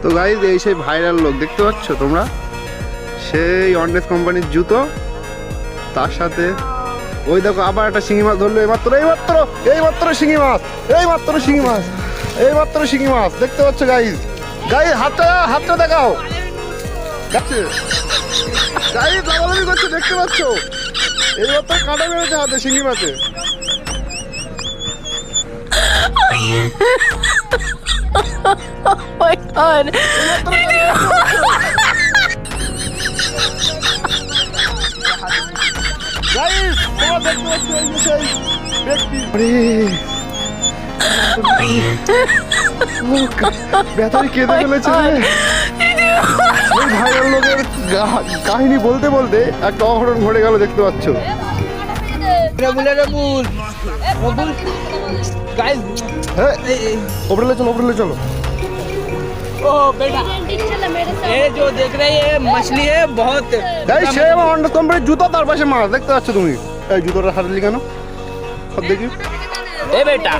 তো গাইজ এই সেই ভাইরাল লোক দেখতে পাচ্ছ তোমরা, সেই অনডেস কোম্পানির জুতো, তার সাথে ওই দেখো আবার একটা শিঙি মাছ ধরলো এইমাত্র শিঙি মাছ, এইমাত্র শিঙি মাছ দেখতে পাচ্ছ গাইজ। গাইজ হাতটা দেখাও, গাইজ লাগালাগি করছে দেখতে পাচ্ছ, এইমাত্র কাঁটা মেরেছে হাতে শিঙি মাছে। my god. গাইজ তোমরা দেখতে পাচ্ছ এই যে সেই ব্যক্তি, ব্যথায় কেঁদে ফেলেছে। ওই ভাইরাল লোকের কাহিনী বলতে বলতে একটা অঘটন ঘটে গেল দেখতে পাচ্ছ। ওপরে চলো। ओ बेटा ये जो देख रहे हैं मछली है बहुत। সে আমার অনডেস কোম্পানির জুতো, তার পাশে মাছ দেখতে পাচ্ছ তুমি। এই জুতোটা হারালি কেন? সব দেখি। ए बेटा